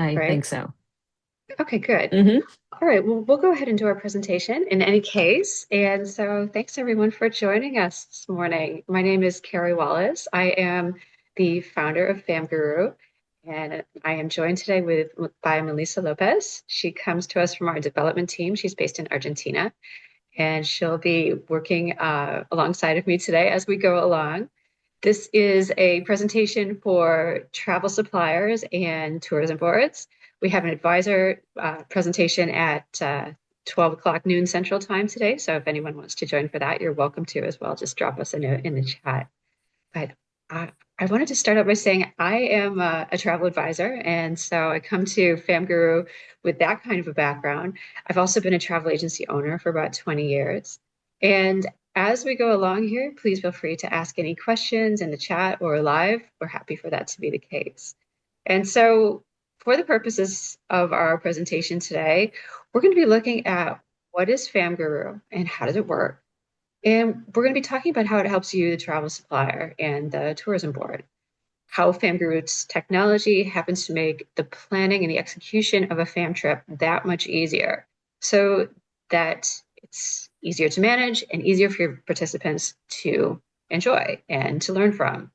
I right? think so. Okay, good. Hmm. All right, well, we'll go ahead and do our presentation in any case. And so thanks everyone for joining us this morning. My name is Carrie Wallace. I am the founder of FamGuru, and I am joined today by Melissa Lopez. She comes to us from our development team. She's based in Argentina, and she'll be working alongside of me today as we go along. This is a presentation for travel suppliers and tourism boards. We have an advisor presentation at 12 o'clock noon Central Time today. So if anyone wants to join for that, you're welcome to as well. Just drop us a note in the chat. But I wanted to start out by saying I am a travel advisor. And so I come to FamGuru with that kind of a background. I've also been a travel agency owner for about 20 years. And as we go along here, please feel free to ask any questions in the chat or live. We're happy for that to be the case. And so for the purposes of our presentation today, we're going to be looking at what is FamGuru and how does it work? And we're going to be talking about how it helps you, the travel supplier and the tourism board, how FamGuru's technology happens to make the planning and the execution of a fam trip that much easier so that it's easier to manage and easier for your participants to enjoy and to learn from.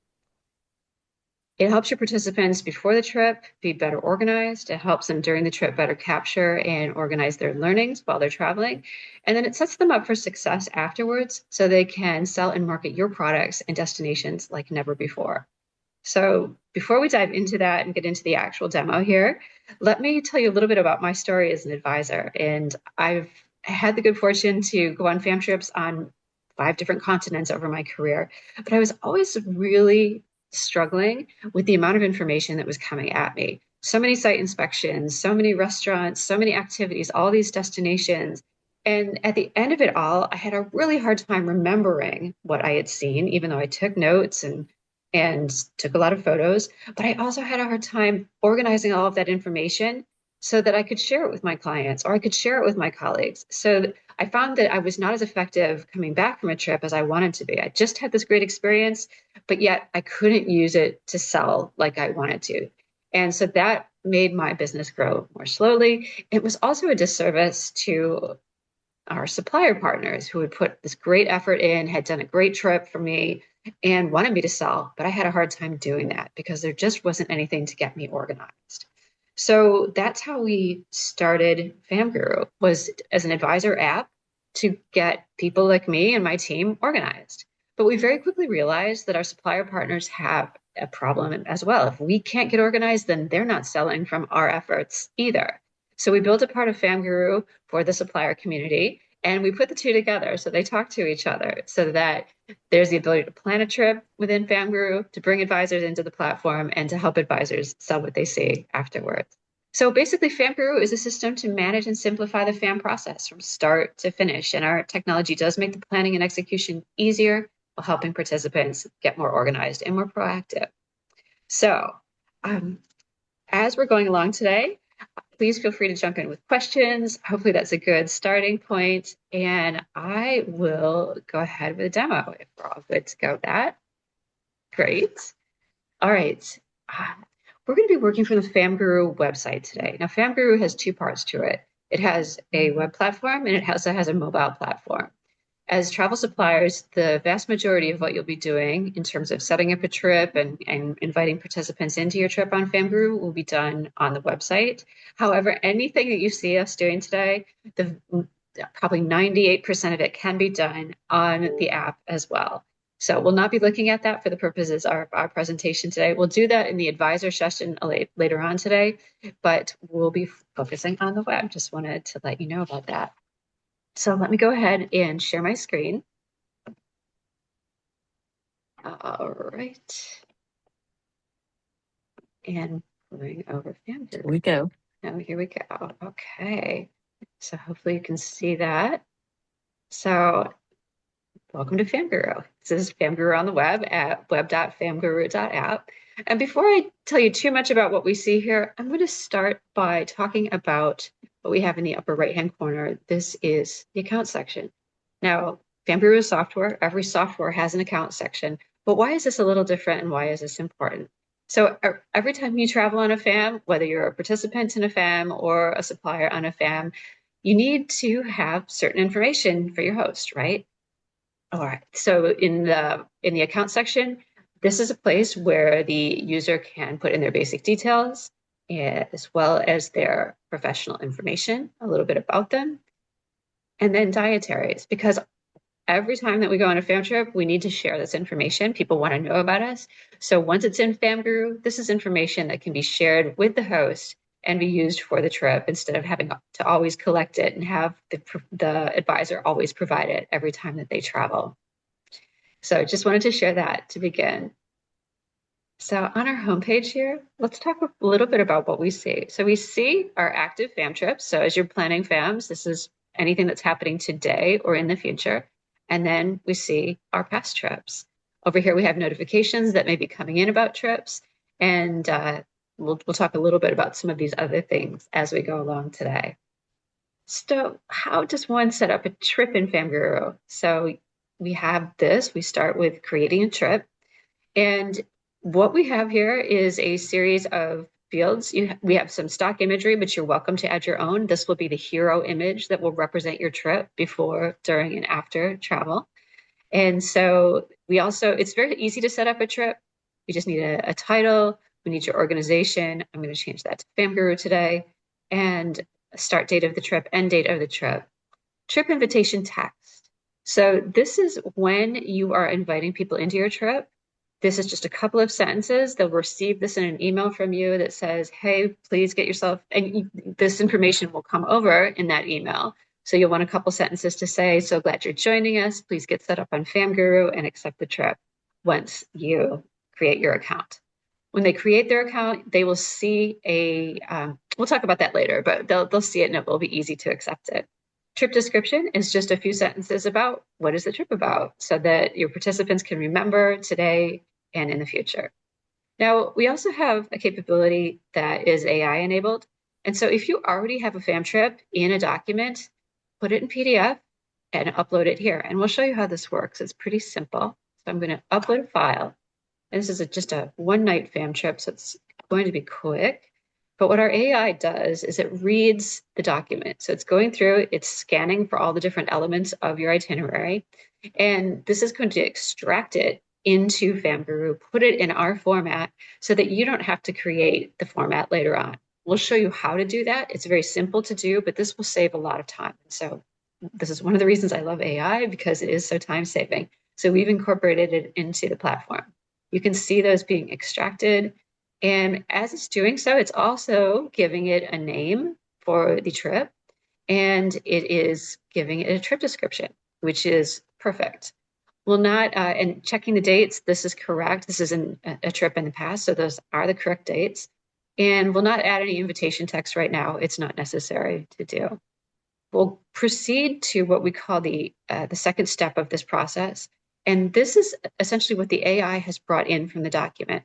It helps your participants before the trip be better organized. It helps them during the trip better capture and organize their learnings while they're traveling. And then it sets them up for success afterwards so they can sell and market your products and destinations like never before. So before we dive into that and get into the actual demo here, let me tell you a little bit about my story as an advisor. And I've had the good fortune to go on fam trips on 5 different continents over my career, but I was always really struggling with the amount of information that was coming at me. So many site inspections, so many restaurants, so many activities, all these destinations. And at the end of it all, I had a really hard time remembering what I had seen, even though I took notes and took a lot of photos. But I also had a hard time organizing all of that information so that I could share it with my clients or I could share it with my colleagues. So I found that I was not as effective coming back from a trip as I wanted to be. I just had this great experience, but yet I couldn't use it to sell like I wanted to. And so that made my business grow more slowly. It was also a disservice to our supplier partners who had put this great effort in, had done a great trip for me, and wanted me to sell. But I had a hard time doing that because there just wasn't anything to get me organized. So that's how we started FamGuru, was as an advisor app to get people like me and my team organized. But we very quickly realized that our supplier partners have a problem as well. If we can't get organized, then they're not selling from our efforts either. So we built a part of FamGuru for the supplier community, and we put the two together so they talk to each other so that there's the ability to plan a trip within FamGuru, to bring advisors into the platform, and to help advisors sell what they see afterwards. So basically, FamGuru is a system to manage and simplify the FAM process from start to finish. And our technology does make the planning and execution easier while helping participants get more organized and more proactive. So, um, as we're going along today, please feel free to jump in with questions. Hopefully that's a good starting point. And I will go ahead with a demo if we're all good to go with that. Great. All right. Uh, we're going to be working from the FamGuru website today. Now, FamGuru has 2 parts to it. It has a web platform and it also has a mobile platform. As travel suppliers, the vast majority of what you'll be doing in terms of setting up a trip and inviting participants into your trip on FamGuru will be done on the website. However, anything that you see us doing today, probably 98% of it can be done on the app as well. So we'll not be looking at that for the purposes of our presentation today. We'll do that in the advisor session later on today, but we'll be focusing on the web. Just wanted to let you know about that. So let me go ahead and share my screen. All right. And going over Here FamGuru. we go. Oh, here we go. Okay. So hopefully you can see that. So welcome to FamGuru. This is FamGuru on the web at web.famguru.app. And before I tell you too much about what we see here, I'm going to start by talking about what we have in the upper right-hand corner. This is the account section. Now, FamGuru is software. Every software has an account section. But why is this a little different and why is this important? So every time you travel on a FAM, whether you're a participant in a FAM or a supplier on a FAM, you need to have certain information for your host, right? All right. So in the account section, this is a place where the user can put in their basic details, as well as their professional information, a little bit about them, and then dietaries, because every time that we go on a fam trip, we need to share this information. People want to know about us. So once it's in FamGuru, this is information that can be shared with the host and be used for the trip instead of having to always collect it and have the advisor always provide it every time that they travel. So just wanted to share that to begin. So on our homepage here, let's talk a little bit about what we see. So we see our active FAM trips. So as you're planning FAMs, this is anything that's happening today or in the future. And then we see our past trips. Over here, we have notifications that may be coming in about trips. And we'll talk a little bit about some of these other things as we go along today. So how does one set up a trip in FamGuru? So we have this, we start with creating a trip. And what we have here is a series of fields. We have some stock imagery, but you're welcome to add your own. This will be the hero image that will represent your trip before, during, and after travel. And so it's very easy to set up a trip. We just need a title. We need your organization. I'm going to change that to FamGuru today. And start date of the trip, end date of the trip. Trip invitation text. So this is when you are inviting people into your trip. This is just a couple of sentences. They'll receive this in an email from you that says, hey, please get yourself, and this information will come over in that email. So you'll want a couple sentences to say, so glad you're joining us. Please get set up on FamGuru and accept the trip once you create your account. When they create their account, they will see we'll talk about that later, but they'll see it and it will be easy to accept it. Trip description is just a few sentences about what is the trip about so that your participants can remember today and in the future. Now, we also have a capability that is AI enabled. And so if you already have a FAM trip in a document, put it in PDF and upload it here. And we'll show you how this works. It's pretty simple. So I'm going to upload a file. And this is just a one-night FAM trip, so it's going to be quick. But what our AI does is it reads the document. So it's going through, it's scanning for all the different elements of your itinerary. And this is going to extract it into FamGuru, put it in our format so that you don't have to create the format later on. We'll show you how to do that. It's very simple to do, but this will save a lot of time. So this is one of the reasons I love AI, because it is so time saving. So we've incorporated it into the platform. You can see those being extracted. And as it's doing so, it's also giving it a name for the trip, and it is giving it a trip description, which is perfect. Will not, and checking the dates, this is correct. This is a trip in the past, so those are the correct dates. And will not add any invitation text right now. It's not necessary to do. We'll proceed to what we call the second step of this process. And this is essentially what the AI has brought in from the document.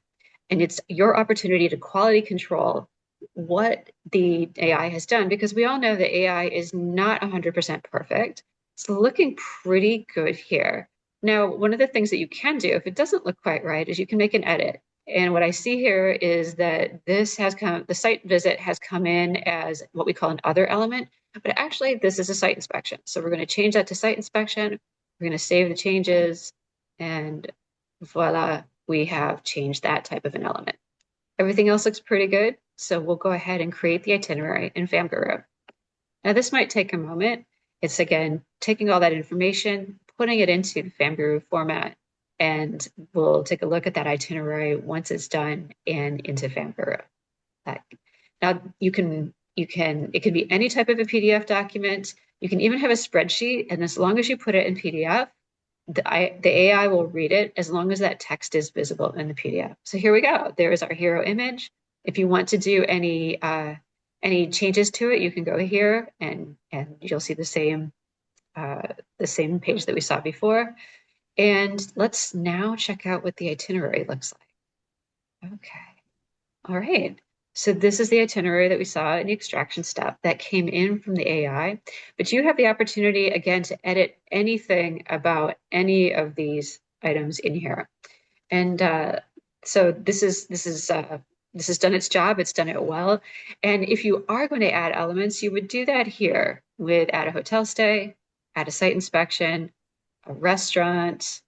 And it's your opportunity to quality control what the AI has done, because we all know that AI is not 100% perfect. It's looking pretty good here. Now, one of the things that you can do, if it doesn't look quite right, is you can make an edit. And what I see here is that the site visit has come in as what we call an other element, but actually this is a site inspection. So we're going to change that to site inspection. We're going to save the changes, and voila, we have changed that type of an element. Everything else looks pretty good. So we'll go ahead and create the itinerary in FamGuru. Now this might take a moment. It's again, taking all that information, putting it into the FamGuru format, and we'll take a look at that itinerary once it's done and into FamGuru. Now it can be any type of a PDF document. You can even have a spreadsheet, and as long as you put it in PDF, the AI will read it as long as that text is visible in the PDF. So here we go. There is our hero image. If you want to do any changes to it, you can go here and you'll see the same page that we saw before. And let's now check out what the itinerary looks like. Okay. All right. So this is the itinerary that we saw in the extraction step that came in from the AI, but you have the opportunity again to edit anything about any of these items in here. And So this has done its job. It's done it well. And if you are going to add elements, you would do that here with add a hotel stay, add a site inspection, a restaurant,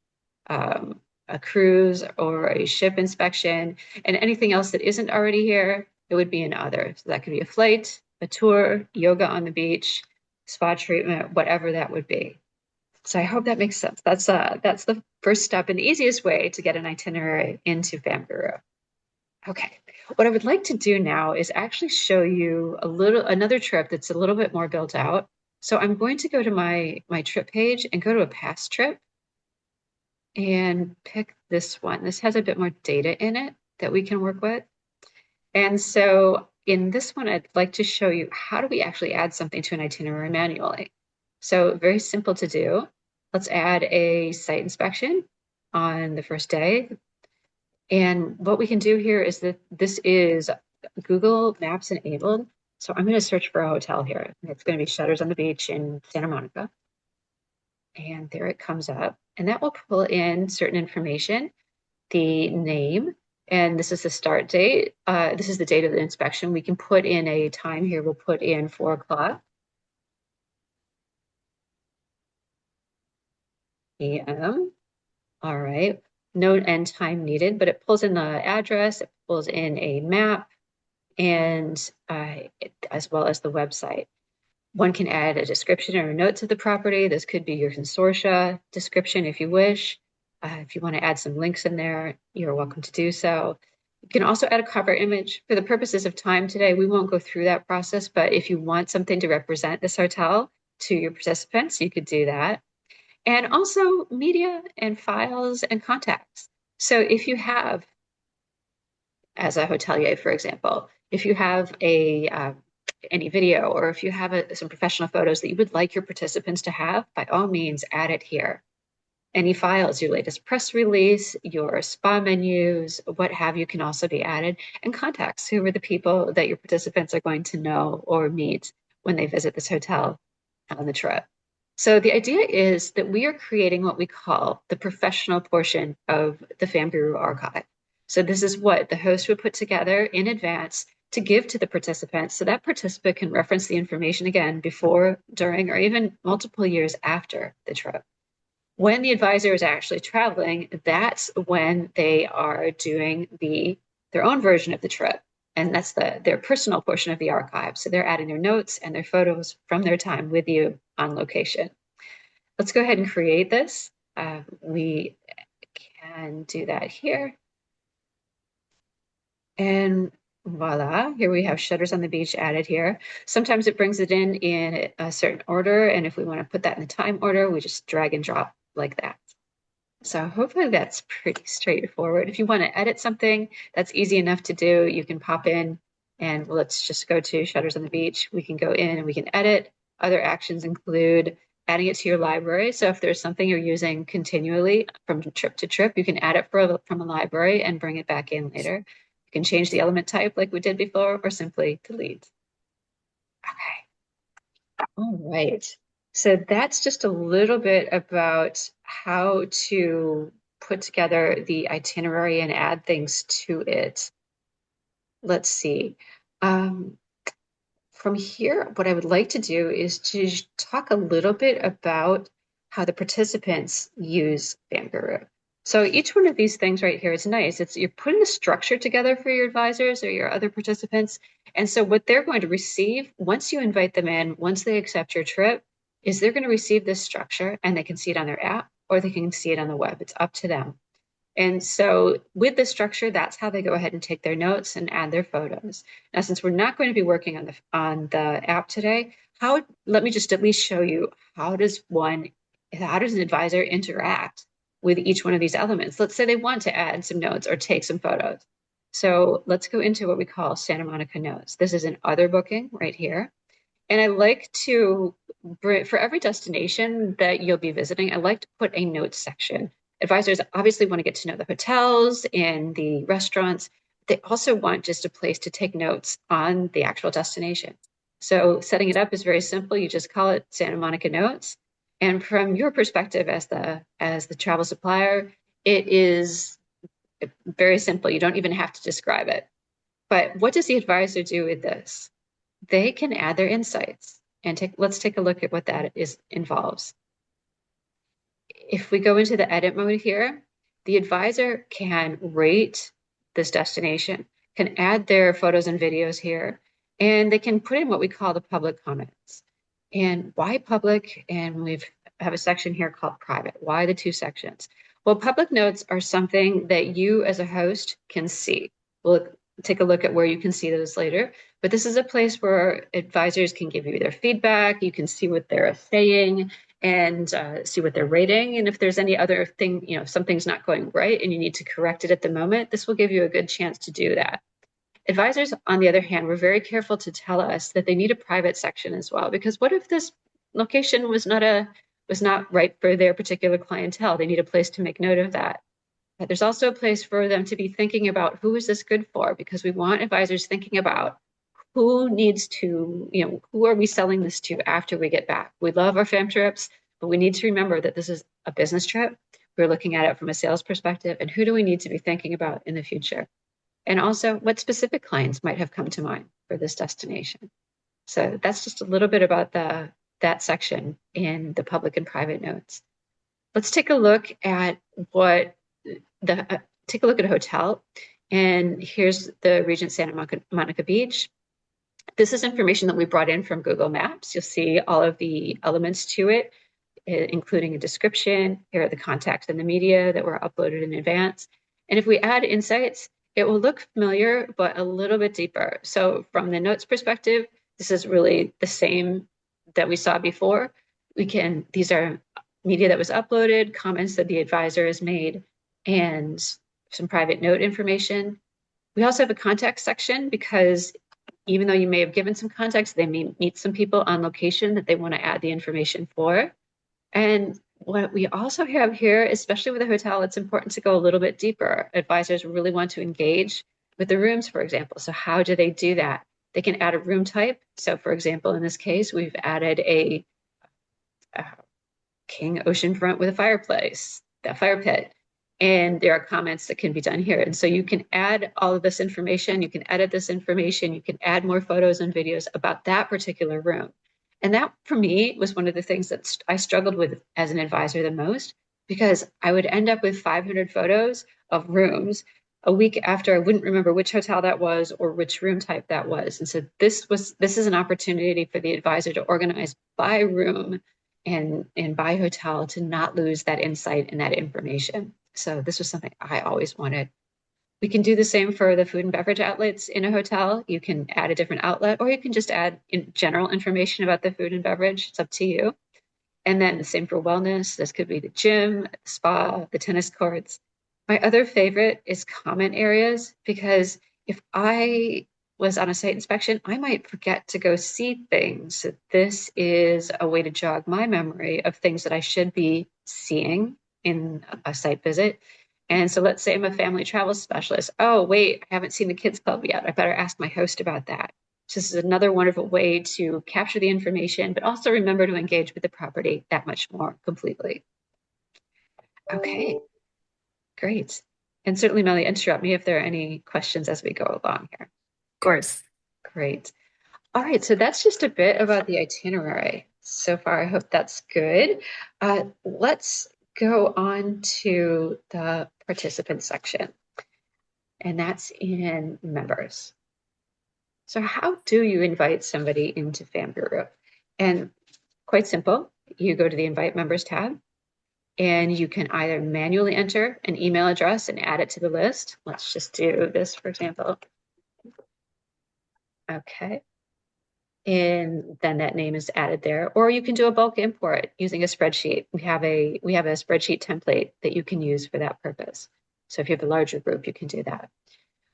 a cruise or a ship inspection, and anything else that isn't already here, it would be an other. So that could be a flight, a tour, yoga on the beach, spa treatment, whatever that would be. So I hope that makes sense. That's the first step and the easiest way to get an itinerary into FamGuru. Okay, what I would like to do now is actually show you another trip that's a little bit more built out. So I'm going to go to my trip page and go to a past trip and pick this one. This has a bit more data in it that we can work with. And so in this one, I'd like to show you how do we actually add something to an itinerary manually. So very simple to do. Let's add a site inspection on the first day. And what we can do here is that this is Google Maps enabled. So I'm going to search for a hotel here. It's going to be Shutters on the Beach in Santa Monica. And there it comes up. And that will pull in certain information, the name, and this is the start date. This is the date of the inspection. We can put in a time here. We'll put in 4 o'clock p.m. All right. No end time needed, but it pulls in the address, it pulls in a map, and as well as the website. One can add a description or a note to the property. This could be your consortia description if you wish. If you want to add some links in there, you're welcome to do so. You can also add a cover image. For the purposes of time today, we won't go through that process, but if you want something to represent this hotel to your participants, you could do that. And also media and files and contacts. So if you have, as a hotelier, for example, if you have any video or if you have some professional photos that you would like your participants to have, by all means, add it here. Any files, your latest press release, your spa menus, what have you can also be added, and contacts, who are the people that your participants are going to know or meet when they visit this hotel on the trip. So the idea is that we are creating what we call the professional portion of the FamGuru archive. So this is what the host would put together in advance to give to the participant so that participant can reference the information again before, during, or even multiple years after the trip. When the advisor is actually traveling, that's when they are doing their own version of the trip. And that's their personal portion of the archive. So they're adding their notes and their photos from their time with you on location. Let's go ahead and create this. We can do that here. And voila, here we have Shutters on the Beach added here. Sometimes it brings it in a certain order. And if we want to put that in the time order, we just drag and drop like that. So hopefully that's pretty straightforward. If you want to edit something, that's easy enough to do. You can pop in and let's just go to Shutters on the Beach. We can go in and we can edit. Other actions include adding it to your library. So if there's something you're using continually from trip to trip, you can add it from a library and bring it back in later. You can change the element type like we did before or simply delete. Okay. All right. So that's just a little bit about how to put together the itinerary and add things to it. Let's see. From here, what I would like to do is to talk a little bit about how the participants use FamGuru. So each one of these things right here is nice. You're putting a structure together for your advisors or your other participants. And so what they're going to receive once you invite them in, once they accept your trip, is they're going to receive this structure and they can see it on their app or they can see it on the web. It's up to them. And so with the structure, that's how they go ahead and take their notes and add their photos. Now, since we're not going to be working on the app today, let me just at least show you how does an advisor interact with each one of these elements. Let's say they want to add some notes or take some photos. So let's go into what we call Santa Monica Notes. This is an other booking right here. And I like to, for every destination that you'll be visiting, I like to put a notes section. Advisors obviously want to get to know the hotels and the restaurants. They also want just a place to take notes on the actual destination. So setting it up is very simple. You just call it Santa Monica Notes. And from your perspective as the travel supplier, it is Very simple. You don't even have to describe it. But what does the advisor do with this? They can add their insights. And let's take a look at what that involves. If we go into the edit mode here, the advisor can rate this destination, can add their photos and videos here, and they can put in what we call the public comments. And why public? And we have a section here called private. Why the two sections? Well, public notes are something that you as a host can see. We'll take a look at where you can see those later. But this is a place where advisors can give you their feedback. You can see what they're saying and see what they're rating. And if there's any other thing, something's not going right and you need to correct it at the moment, this will give you a good chance to do that. Advisors, on the other hand, were very careful to tell us that they need a private section as well, because what if this location was not right for their particular clientele? They need a place to make note of that. But there's also a place for them to be thinking about who is this good for, because we want advisors thinking about who needs to, who are we selling this to after we get back? We love our fam trips, but we need to remember that this is a business trip. We're looking at it from a sales perspective, and who do we need to be thinking about in the future? And also, what specific clients might have come to mind for this destination? So that's just a little bit about that section in the public and private notes. Let's take a look at take a look at a hotel. And here's the Regent Santa Monica Beach. This is information that we brought in from Google Maps. You'll see all of the elements to it, including a description. Here are the contacts and the media that were uploaded in advance. And if we add insights, it will look familiar, but a little bit deeper. So from the notes perspective, this is really the same that we saw before. These are media that was uploaded, comments that the advisor has made, and some private note information. We also have a contact section because even though you may have given some context, they may meet some people on location that they want to add the information for. And what we also have here, especially with a hotel, it's important to go a little bit deeper. Advisors really want to engage with the rooms, for example. So how do they do that? They can add a room type. So for example, in this case, we've added a king oceanfront with a fireplace, that fire pit. And there are comments that can be done here. And so you can add all of this information, you can edit this information, you can add more photos and videos about that particular room. And that, for me, was one of the things that I struggled with as an advisor the most, because I would end up with 500 photos of rooms a week after I wouldn't remember which hotel that was or which room type that was. And so this is an opportunity for the advisor to organize by room and by hotel to not lose that insight and that information. So this was something I always wanted. We can do the same for the food and beverage outlets in a hotel. You can add a different outlet, or you can just add in general information about the food and beverage. It's up to you. And then the same for wellness. This could be the gym, the spa, the tennis courts. My other favorite is comment areas, because if I was on a site inspection, I might forget to go see things. So this is a way to jog my memory of things that I should be seeing in a site visit. And so let's say I'm a family travel specialist. Oh, wait, I haven't seen the kids club yet. I better ask my host about that. So this is another wonderful way to capture the information, but also remember to engage with the property that much more completely. Okay, great. And certainly, Melly, interrupt me if there are any questions as we go along here. Of course. Great. All right, so that's just a bit about the itinerary. So far, I hope that's good. Let's go on to the participant section, and that's in members. So how do you invite somebody into FamGuru? And quite simple, you go to the Invite Members tab, and you can either manually enter an email address and add it to the list. Let's just do this, for example. Okay. And then that name is added there, or you can do a bulk import using a spreadsheet. We have a spreadsheet template that you can use for that purpose. So if you have a larger group, you can do that.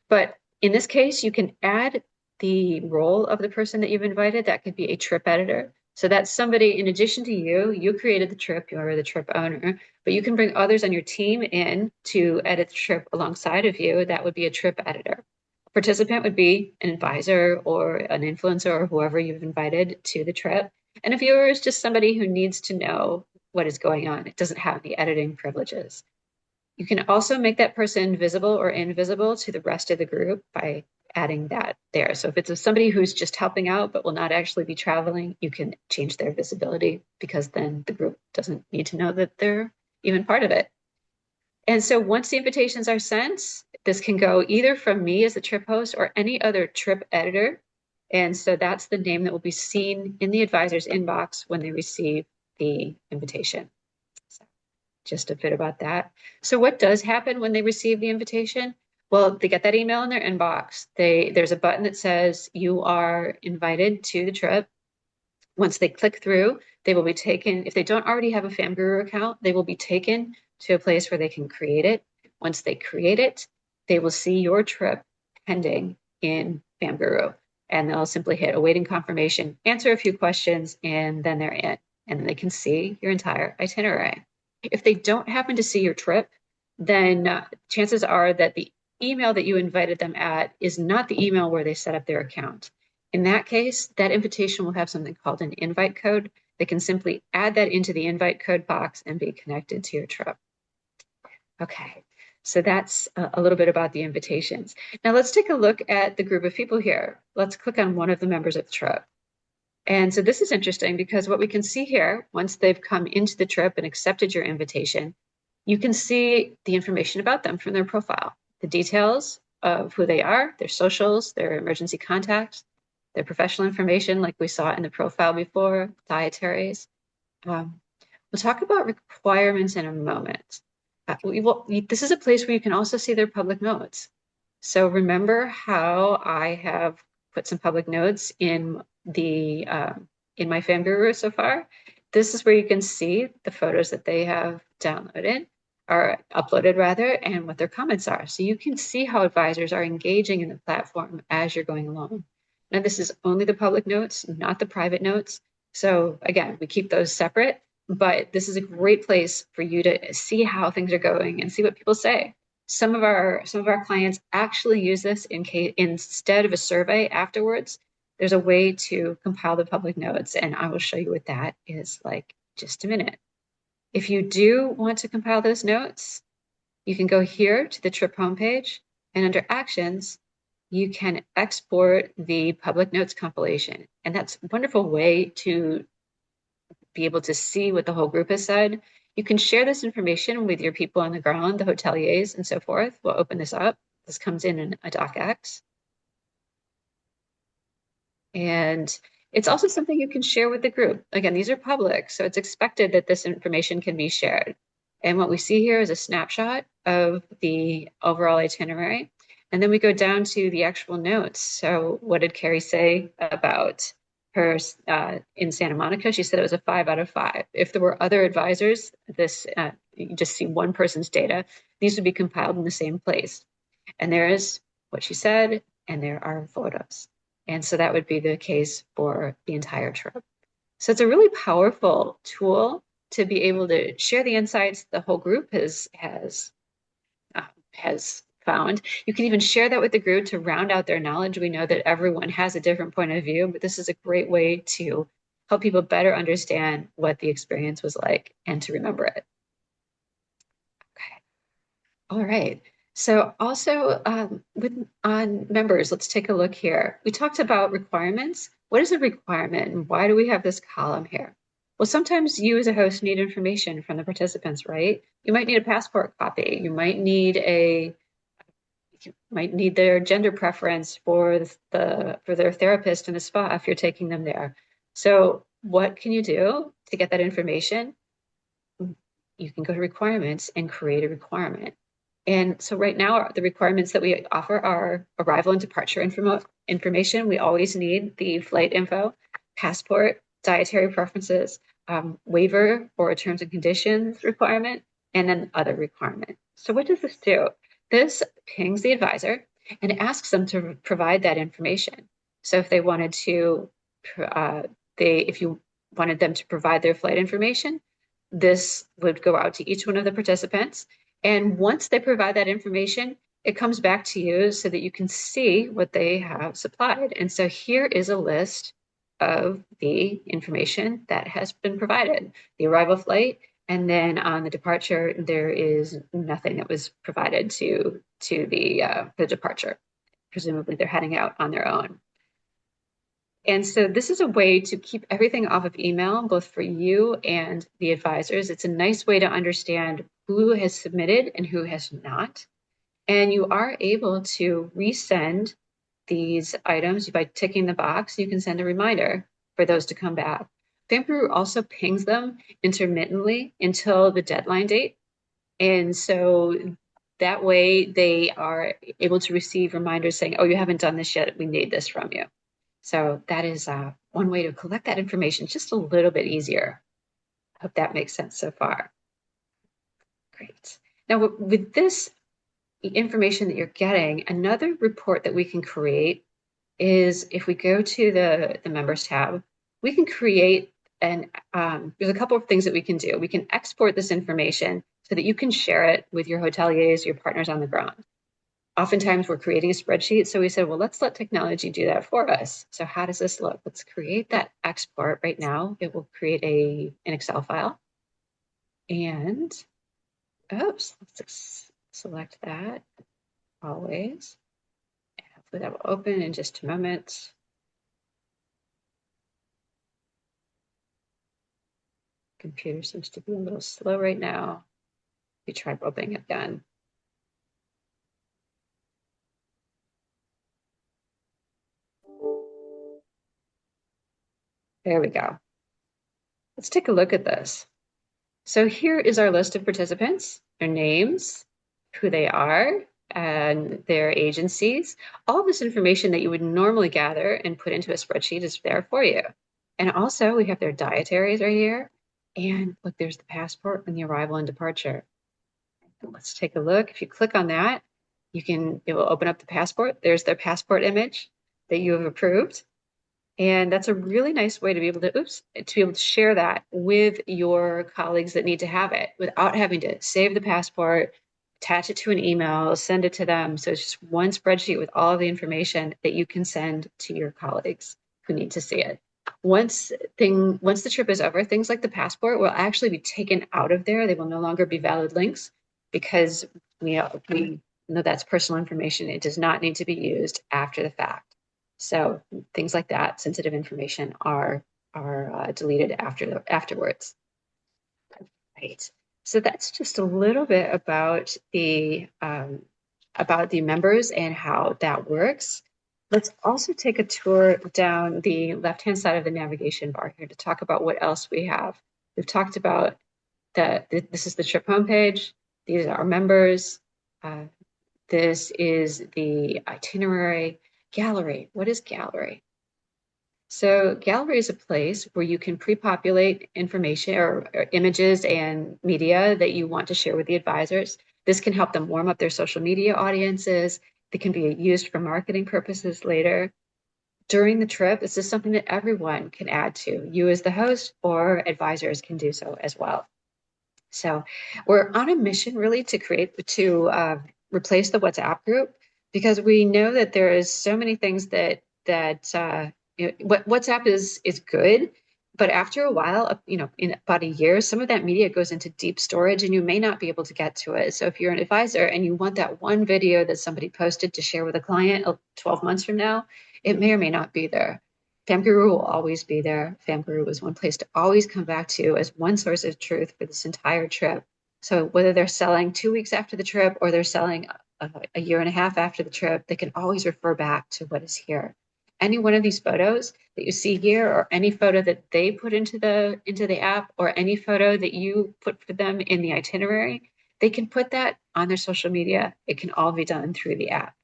But in this case, you can add the role of the person that you've invited. That could be a trip editor. So that's somebody, in addition to you created the trip, you're the trip owner, but you can bring others on your team in to edit the trip alongside of you. That would be a trip editor. Participant would be an advisor or an influencer or whoever you've invited to the trip. And a viewer is just somebody who needs to know what is going on. It doesn't have the editing privileges. You can also make that person visible or invisible to the rest of the group by adding that there. So if it's somebody who's just helping out but will not actually be traveling, you can change their visibility because then the group doesn't need to know that they're even part of it. And so once the invitations are sent, this can go either from me as the trip host or any other trip editor. And so that's the name that will be seen in the advisor's inbox when they receive the invitation. So just a bit about that. So what does happen when they receive the invitation? Well, they get that email in their inbox. There's a button that says you are invited to the trip. Once they click through, they will be taken, if they don't already have a FamGuru account, they will be taken to a place where they can create it. Once they create it, they will see your trip pending in FamGuru. And they'll simply hit awaiting confirmation, answer a few questions, and then they're in. And they can see your entire itinerary. If they don't happen to see your trip, then chances are that the email that you invited them at is not the email where they set up their account. In that case, that invitation will have something called an invite code. They can simply add that into the invite code box and be connected to your trip. Okay, so that's a little bit about the invitations. Now let's take a look at the group of people here. Let's click on one of the members of the trip. And so this is interesting because what we can see here, once they've come into the trip and accepted your invitation, you can see the information about them from their profile, the details of who they are, their socials, their emergency contacts, their professional information, like we saw in the profile before, dietaries. We'll talk about requirements in a moment. This is a place where you can also see their public notes. So remember how I have put some public notes in the in my FamGuru so far? This is where you can see the photos that they have downloaded or uploaded rather, and what their comments are. So you can see how advisors are engaging in the platform as you're going along. Now, this is only the public notes, not the private notes. So again, we keep those separate, but this is a great place for you to see how things are going and see what people say. Some of our clients actually use this instead of a survey afterwards. There's a way to compile the public notes, and I will show you what that is like just a minute. If you do want to compile those notes, you can go here to the trip homepage, and under Actions, you can export the public notes compilation. And that's a wonderful way to be able to see what the whole group has said. You can share this information with your people on the ground, the hoteliers and so forth. We'll open this up. This comes in a docx. And it's also something you can share with the group. Again, these are public, so it's expected that this information can be shared. And what we see here is a snapshot of the overall itinerary. And then we go down to the actual notes. So what did Carrie say about her in Santa Monica? She said it was a 5 out of 5. If there were other advisors, you just see one person's data. These would be compiled in the same place. And there is what she said, and there are photos. And so that would be the case for the entire trip. So it's a really powerful tool to be able to share the insights the whole group has found. You can even share that with the group to round out their knowledge. We know that everyone has a different point of view, but this is a great way to help people better understand what the experience was like and to remember it. Okay. All right. So also on members, let's take a look here. We talked about requirements. What is a requirement and why do we have this column here? Well, sometimes you as a host need information from the participants, right? You might need a passport copy. You might need their gender preference for their therapist in the spa if you're taking them there. So what can you do to get that information? You can go to requirements and create a requirement. And so right now, the requirements that we offer are arrival and departure information. We always need the flight info, passport, dietary preferences, waiver or terms and conditions requirement, and then other requirement. So what does this do? This pings the advisor and asks them to provide that information. So if they wanted to, if you wanted them to provide their flight information, this would go out to each one of the participants. And once they provide that information, it comes back to you so that you can see what they have supplied. And so here is a list of the information that has been provided, the arrival flight And then on the departure, there is nothing that was provided to the departure. Presumably they're heading out on their own. And so this is a way to keep everything off of email, both for you and the advisors. It's a nice way to understand who has submitted and who has not. And you are able to resend these items by ticking the box. You can send a reminder for those to come back. FamGuru also pings them intermittently until the deadline date. And so that way they are able to receive reminders saying, oh, you haven't done this yet. We need this from you. So that is one way to collect that information just a little bit easier. I hope that makes sense so far. Great. Now with this information that you're getting, another report that we can create is if we go to the members tab, we can create there's a couple of things that we can do. We can export this information so that you can share it with your hoteliers, your partners on the ground. Oftentimes we're creating a spreadsheet. So we said, well, let's let technology do that for us. So how does this look? Let's create that export right now. It will create an Excel file. And oops, let's select that always. And hopefully that will open in just a moment. Computer seems to be a little slow right now. We try opening it again. There we go. Let's take a look at this. So here is our list of participants, their names, who they are, and their agencies. All of this information that you would normally gather and put into a spreadsheet is there for you. And also we have their dietaries right here. And look, there's the passport and the arrival and departure. Let's take a look. If you click on that, it will open up the passport. There's their passport image that you have approved. And that's a really nice way to be able to share that with your colleagues that need to have it without having to save the passport, attach it to an email, send it to them. So it's just one spreadsheet with all of the information that you can send to your colleagues who need to see it. Once the trip is over, things like the passport will actually be taken out of there. They will no longer be valid links because we know that's personal information. It does not need to be used after the fact. So things like that, sensitive information, are deleted afterwards. Right. So that's just a little bit about the members and how that works. Let's also take a tour down the left-hand side of the navigation bar here to talk about what else we have. We've talked about this is the trip homepage. These are our members. This is the itinerary. Gallery. What is gallery? So gallery is a place where you can pre-populate information or images and media that you want to share with the advisors. This can help them warm up their social media audiences. They can be used for marketing purposes later. During the trip, this is something that everyone can add to. You as the host or advisors can do so as well. So we're on a mission really to replace the WhatsApp group, because we know that there is so many things that WhatsApp is good, but after a while, in about a year, some of that media goes into deep storage and you may not be able to get to it. So if you're an advisor and you want that one video that somebody posted to share with a client 12 months from now, it may or may not be there. FamGuru will always be there. FamGuru is one place to always come back to as one source of truth for this entire trip. So whether they're selling 2 weeks after the trip or they're selling a year and a half after the trip, they can always refer back to what is here. Any one of these photos that you see here, or any photo that they put into the app, or any photo that you put for them in the itinerary, they can put that on their social media. It can all be done through the app.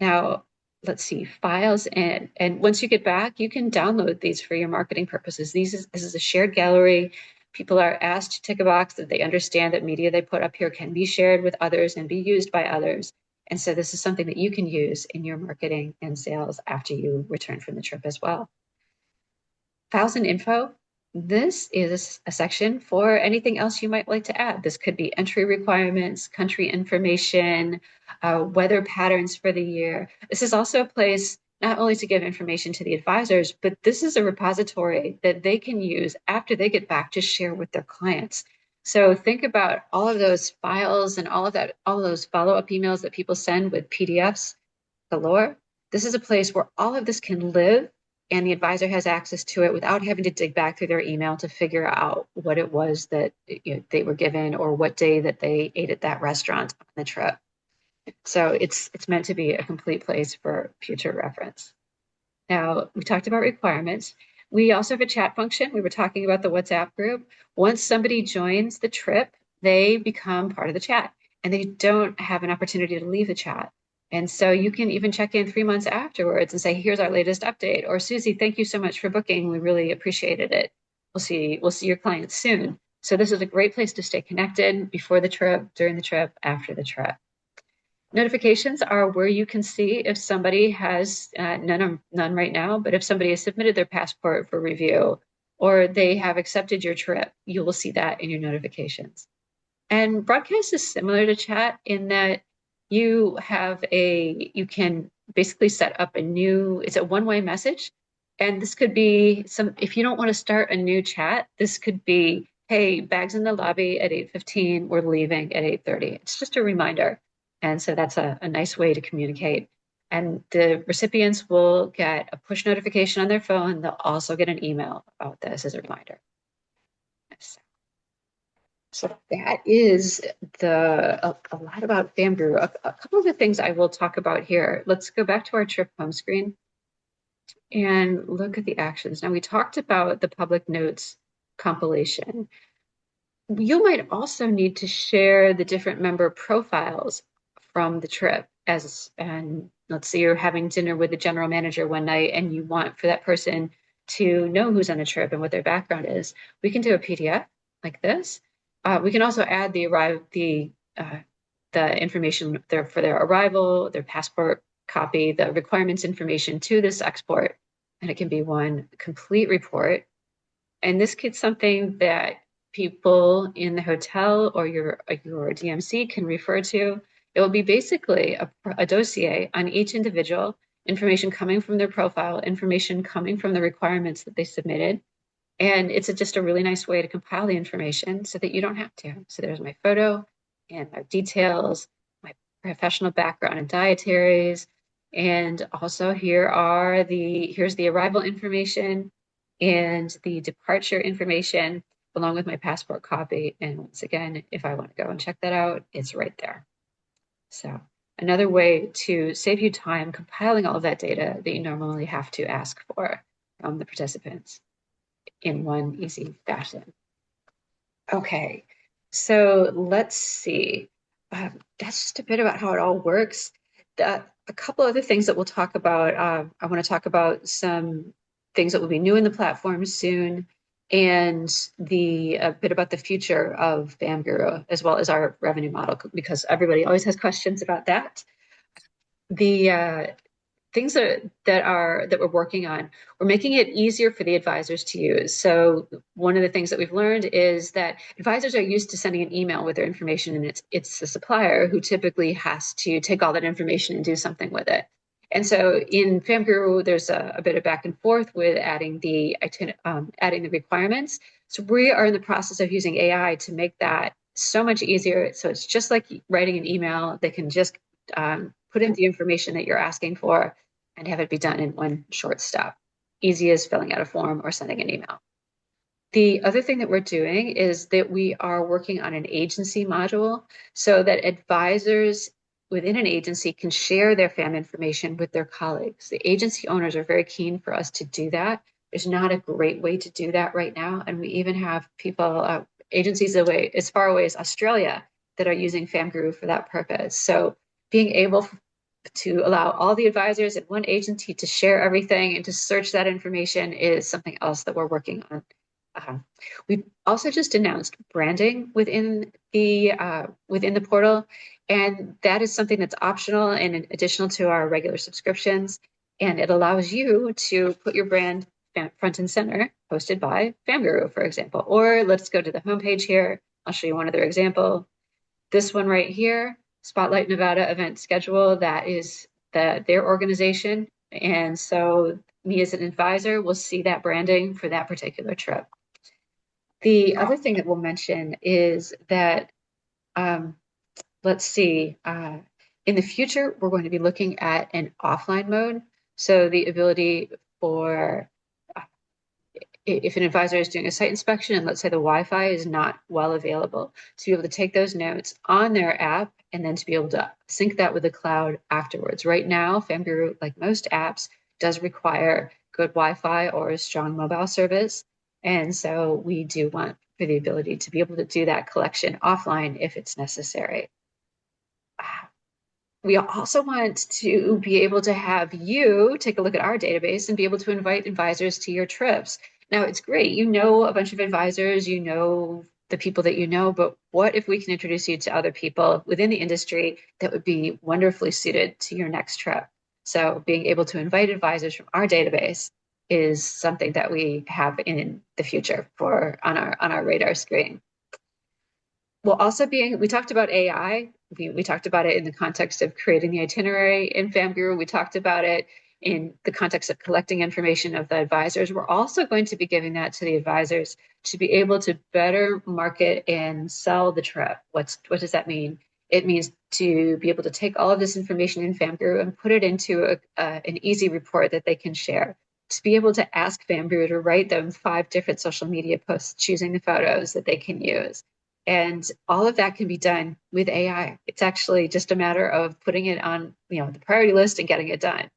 Now, let's see, files, and once you get back, you can download these for your marketing purposes. This is a shared gallery. People are asked to tick a box that they understand that media they put up here can be shared with others and be used by others. And so this is something that you can use in your marketing and sales after you return from the trip as well. Files and info. This is a section for anything else you might like to add. This could be entry requirements, country information, weather patterns for the year. This is also a place not only to give information to the advisors, but this is a repository that they can use after they get back to share with their clients. So think about all of those files and all of that, all of those follow-up emails that people send with PDFs galore. This is a place where all of this can live and the advisor has access to it without having to dig back through their email to figure out what it was that they were given or what day that they ate at that restaurant on the trip. So it's meant to be a complete place for future reference. Now, we talked about requirements. We also have a chat function. We were talking about the WhatsApp group. Once somebody joins the trip, they become part of the chat and they don't have an opportunity to leave the chat. And so you can even check in 3 months afterwards and say, here's our latest update. Or Susie, thank you so much for booking. We really appreciated it. We'll see your clients soon. So this is a great place to stay connected before the trip, during the trip, after the trip. Notifications are where you can see if somebody has, none right now, but if somebody has submitted their passport for review or they have accepted your trip, you will see that in your notifications. And broadcast is similar to chat in that you can basically set up it's a one-way message. And this could be if you don't want to start a new chat, this could be, hey, bags in the lobby at 8:15, we're leaving at 8:30. It's just a reminder. And so that's a nice way to communicate. And the recipients will get a push notification on their phone. They'll also get an email about this as a reminder. So that is a lot about FamGuru. A couple of the things I will talk about here. Let's go back to our trip home screen and look at the actions. Now we talked about the public notes compilation. You might also need to share the different member profiles from the trip and let's say you're having dinner with the general manager one night and you want for that person to know who's on the trip and what their background is. We can do a PDF like this. We can also add the information for their arrival, their passport copy, the requirements information to this export, and it can be one complete report. And this gets something that people in the hotel or your DMC can refer to. It will be basically a dossier on each individual, information coming from their profile, information coming from the requirements that they submitted. And it's just a really nice way to compile the information so that you don't have to. So there's my photo and my details, my professional background and dietaries. And also here's the arrival information and the departure information along with my passport copy. And once again, if I want to go and check that out, it's right there. So another way to save you time compiling all of that data that you normally have to ask for from the participants in one easy fashion. Okay, so let's see. That's just a bit about how it all works. A couple other things that we'll talk about. I want to talk about some things that will be new in the platform soon, and a bit about the future of FamGuru, as well as our revenue model, because everybody always has questions about that. The things that we're working on, we're making it easier for the advisors to use. So one of the things that we've learned is that advisors are used to sending an email with their information, and it's the supplier who typically has to take all that information and do something with it. And so in FamGuru, there's a bit of back and forth with adding the requirements. So we are in the process of using AI to make that so much easier. So it's just like writing an email. They can just put in the information that you're asking for and have it be done in one short step. Easy as filling out a form or sending an email. The other thing that we're doing is that we are working on an agency module so that advisors within an agency can share their FAM information with their colleagues. The agency owners are very keen for us to do that. There's not a great way to do that right now. And we even have people, agencies as far away as Australia that are using FamGuru for that purpose. So being able to allow all the advisors in one agency to share everything and to search that information is something else that we're working on. We also just announced branding within the portal, and that is something that's optional and additional to our regular subscriptions. And it allows you to put your brand front and center, hosted by FamGuru, for example. Or let's go to the homepage here. I'll show you one other example. This one right here, Spotlight Nevada event schedule. That is their organization. And so me as an advisor will see that branding for that particular trip. The other thing that we'll mention is that, um, let's see, in the future, we're going to be looking at an offline mode. So the ability for if an advisor is doing a site inspection and let's say the Wi-Fi is not well available, to be able to take those notes on their app and then to be able to sync that with the cloud afterwards. Right now, FamGuru, like most apps, does require good Wi-Fi or a strong mobile service. And so we do want for the ability to be able to do that collection offline if it's necessary. We also want to be able to have you take a look at our database and be able to invite advisors to your trips. Now, it's great. You know a bunch of advisors, you know the people that you know, but what if we can introduce you to other people within the industry that would be wonderfully suited to your next trip? So being able to invite advisors from our database is something that we have in the future for on our radar screen. Well, also we talked about AI. We talked about it in the context of creating the itinerary in FamGuru. We talked about it in the context of collecting information of the advisors. We're also going to be giving that to the advisors to be able to better market and sell the trip. What does that mean? It means to be able to take all of this information in FamGuru and put it into an easy report that they can share. To be able to ask FamGuru to write them 5 different social media posts, choosing the photos that they can use. And all of that can be done with AI. It's actually just a matter of putting it on, the priority list and getting it done.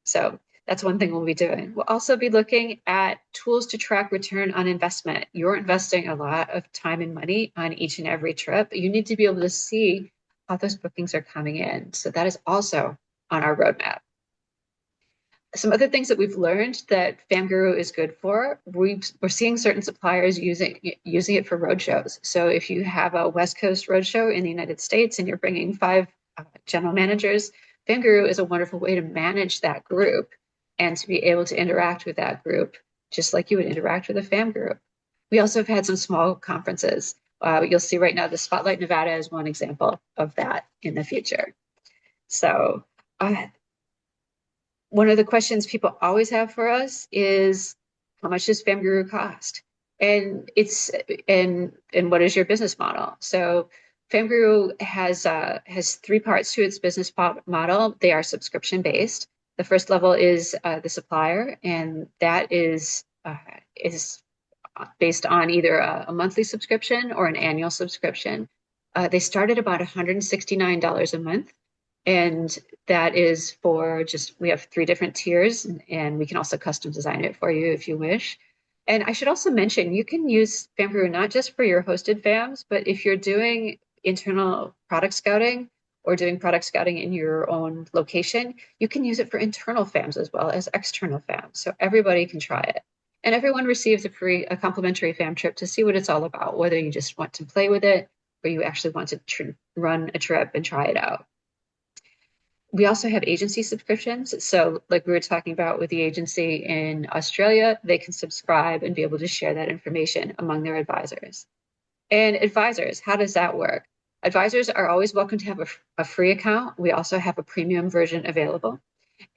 So that's one thing we'll be doing. We'll also be looking at tools to track return on investment. You're investing a lot of time and money on each and every trip. You need to be able to see how those bookings are coming in. So that is also on our roadmap. Some other things that we've learned that FamGuru is good for, we're seeing certain suppliers using it for roadshows. So if you have a West Coast roadshow in the United States and you're bringing 5 general managers, FamGuru is a wonderful way to manage that group and to be able to interact with that group just like you would interact with a FamGuru. We also have had some small conferences. You'll see right now the Spotlight Nevada is one example of that in the future. So one of the questions people always have for us is how much does FamGuru cost? And what is your business model? So FamGuru has 3 parts to its business model. They are subscription based. The first level is the supplier, and that is based on either a monthly subscription or an annual subscription. They start at about $169 a month. And that is for we have 3 different tiers, and we can also custom design it for you if you wish. And I should also mention, you can use FamGuru not just for your hosted FAMs, but if you're doing internal product scouting or doing product scouting in your own location, you can use it for internal FAMs as well as external FAMs. So everybody can try it. And everyone receives a complimentary FAM trip to see what it's all about, whether you just want to play with it or you actually want to run a trip and try it out. We also have agency subscriptions. So like we were talking about with the agency in Australia, they can subscribe and be able to share that information among their advisors. And advisors, how does that work? Advisors are always welcome to have a free account. We also have a premium version available.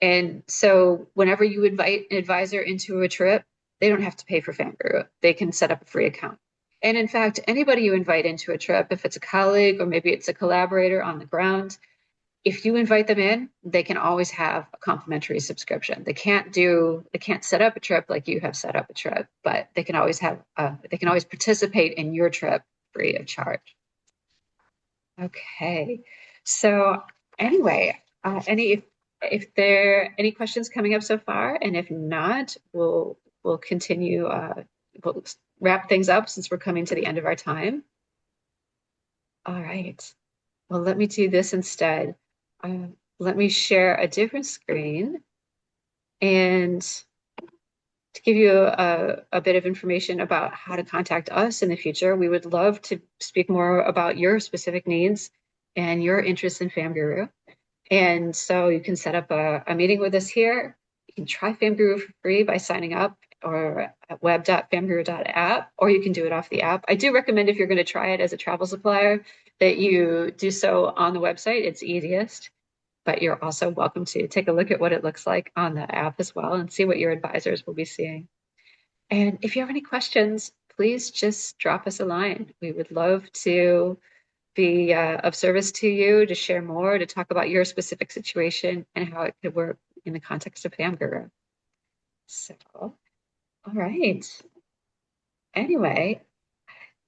And so whenever you invite an advisor into a trip, they don't have to pay for FamGuru. They can set up a free account. And in fact, anybody you invite into a trip, if it's a colleague or maybe it's a collaborator on the ground, if you invite them in, they can always have a complimentary subscription. They can't set up a trip like you have set up a trip, but they can always participate in your trip free of charge. Okay, so anyway, if there are any questions coming up so far, and if not, we'll continue. We'll wrap things up since we're coming to the end of our time. All right. Well, let me do this instead. Let me share a different screen and to give you a bit of information about how to contact us in the future. We would love to speak more about your specific needs and your interest in FamGuru. And so you can set up a meeting with us here. You can try FamGuru for free by signing up or at web.famguru.app, or you can do it off the app. I do recommend if you're going to try it as a travel supplier that you do so on the website. It's easiest. but you're also welcome to take a look at what it looks like on the app as well and see what your advisors will be seeing. And if you have any questions, please just drop us a line. We would love to be of service to you, to share more, to talk about your specific situation and how it could work in the context of FamGuru. So, all right. Anyway,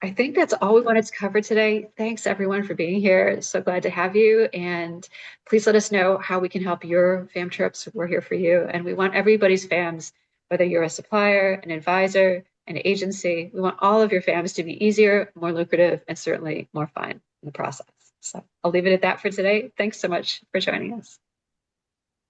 I think that's all we wanted to cover today. Thanks everyone for being here. So glad to have you. And please let us know how we can help your fam trips. We're here for you. And we want everybody's fams, whether you're a supplier, an advisor, an agency, we want all of your fams to be easier, more lucrative, and certainly more fun in the process. So I'll leave it at that for today. Thanks so much for joining us.